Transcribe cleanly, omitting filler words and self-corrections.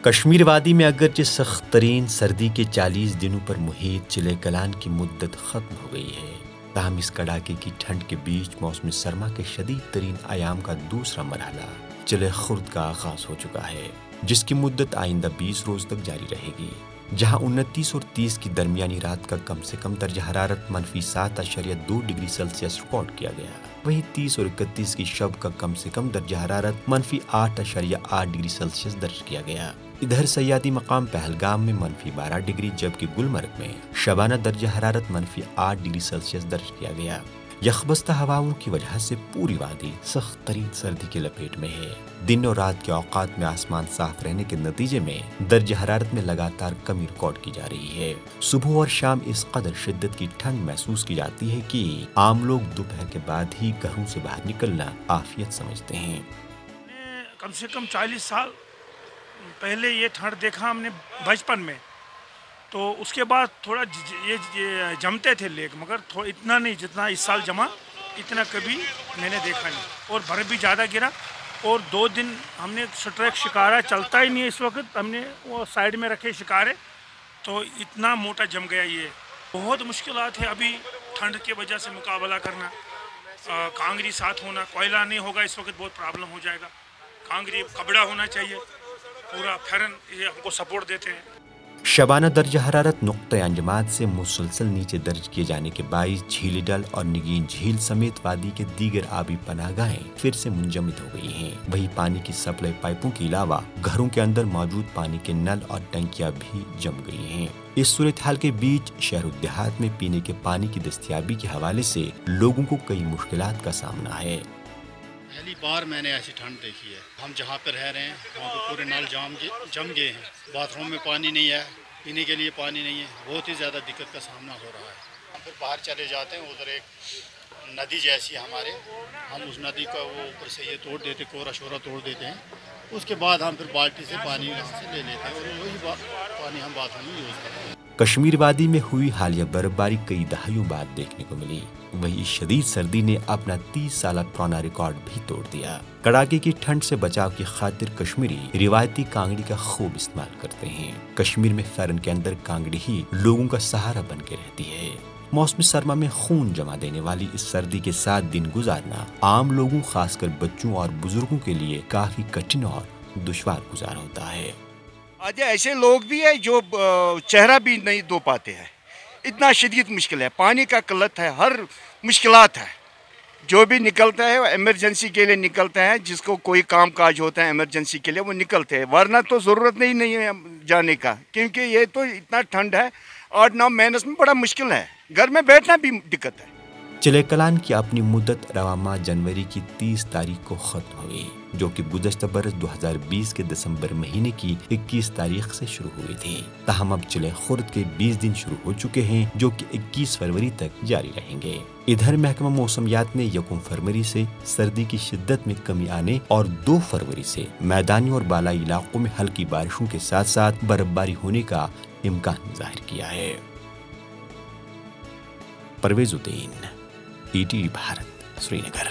कश्मीर वादी में अगरचे सख्त तरीन सर्दी के 40 दिनों पर मुहित चिले कलान की मुद्दत खत्म हो गई है, ताहम इस कड़ाके की ठंड के बीच मौसम सरमा के शदीद तरीन आयाम का दूसरा मरहला चिले खुर्द का आगाज हो चुका है, जिसकी मुद्दत आइंदा 20 रोज तक जारी रहेगी। जहां 29 और 30 की दरमियानी रात का कम से कम दर्जा हरारत -7.2 डिग्री सेल्सियस रिकॉर्ड किया गया, वहीं 30 और 31 की शब का कम से कम दर्जा हरारत -8.8 डिग्री सेल्सियस दर्ज किया गया। इधर सयाती मकाम पहलगाम में -12 डिग्री जबकि गुलमर्ग में शबाना दर्जा हरारत -8 डिग्री सेल्सियस दर्ज किया गया। यखबस्ता हवाओं की वजह से पूरी वादी सख्त तरीन सर्दी की लपेट में है। दिन और रात के औकात में आसमान साफ रहने के नतीजे में दर्जा हरारत में लगातार कमी रिकॉर्ड की जा रही है। सुबह और शाम इस कदर शिद्दत की ठंड महसूस की जाती है कि आम लोग दोपहर के बाद ही घरों से बाहर निकलना आफियत समझते हैं। कम से कम 40 साल पहले ये ठंड देखा हमने बचपन में, तो उसके बाद थोड़ा ये जमते थे लेक, मगर इतना नहीं जितना इस साल जमा, इतना कभी मैंने देखा नहीं। और बर्फ़ भी ज़्यादा गिरा और 2 दिन हमने स्ट्रैक शिकारा चलता ही नहीं है इस वक्त, हमने वो साइड में रखे शिकारे, तो इतना मोटा जम गया। ये बहुत मुश्किलात है अभी ठंड के वजह से मुकाबला करना। कांगरी साथ होना, कोयला नहीं होगा इस वक्त बहुत प्रॉब्लम हो जाएगा। कांगरी कपड़ा होना चाहिए, पूरा फैरन ये हमको सपोर्ट देते हैं। शबाना दर्जा हरारत नुक्ते अंजमात से मुसलसल नीचे दर्ज किए जाने के बाईस झीली डल और निगीन झील समेत वादी के दीगर आबी पनाहगाहें फिर से मुंजमद हो गई हैं। वहीं पानी की सप्लाई पाइपों के अलावा घरों के अंदर मौजूद पानी के नल और टंकियां भी जम गई हैं। इस सूरत हाल के बीच शहर देहात में पीने के पानी की दस्तयाबी के हवाले से लोगों को कई मुश्किलात का सामना है। पहली बार मैंने ऐसी ठंड देखी है। हम जहाँ पर रह रहे हैं वहाँ पर पूरे नल जम गए हैं, बाथरूम में पानी नहीं है, पीने के लिए पानी नहीं है, बहुत ही ज़्यादा दिक्कत का सामना हो रहा है। हम फिर बाहर चले जाते हैं, उधर एक नदी जैसी हमारे, हम उस नदी का वो ऊपर से ये तोड़ देते, कोरा शोरा तोड़ देते हैं, उसके बाद हम फिर बाल्टी से पानी यहाँ से ले लेते हैं और वही पानी हम बाथरूम में यूज़ करते हैं। कश्मीर वादी में हुई हालिया बर्फबारी कई दहाइयों बाद देखने को मिली, वही शदीद सर्दी ने अपना 30 साल पुराना रिकॉर्ड भी तोड़ दिया। कड़ाके की ठंड से बचाव की खातिर कश्मीरी रिवायती कांगड़ी का खूब इस्तेमाल करते हैं। कश्मीर में फैरन के अंदर कांगड़ी ही लोगों का सहारा बन के रहती है। मौसम सरमा में खून जमा देने वाली इस सर्दी के 7 दिन गुजारना आम लोगों, खासकर बच्चों और बुजुर्गों के लिए काफी कठिन और दुश्वार गुजार होता है। आज ऐसे लोग भी है जो चेहरा भी नहीं धो पाते हैं, इतना शदीद मुश्किल है, पानी का किल्लत है, हर मुश्किलात है। जो भी निकलता है इमरजेंसी के लिए निकलता है, जिसको कोई काम काज होता है इमरजेंसी के लिए वो निकलते हैं, वरना तो ज़रूरत नहीं है जाने का, क्योंकि ये तो इतना ठंड है 8-9 महीने में बड़ा मुश्किल है, घर में बैठना भी दिक्कत है। चिले कलान की अपनी मुद्दत रवा माह जनवरी की 30 तारीख को खत्म हुई, जो कि गुज़श्ता बरस 2020 के दिसंबर महीने की 21 तारीख से शुरू हुई थी। ताहम अब चिले खुर्द के 20 दिन शुरू हो चुके हैं, जो कि 21 फरवरी तक जारी रहेंगे। इधर महकमा मौसमियात ने 1 फरवरी से सर्दी की शिद्दत में कमी आने और 2 फरवरी से मैदानी और बालाई इलाकों में हल्की बारिशों के साथ साथ बर्फबारी होने का इम्कान जाहिर किया है। परवेज़ुद्दीन, ETV भारत, श्रीनगर।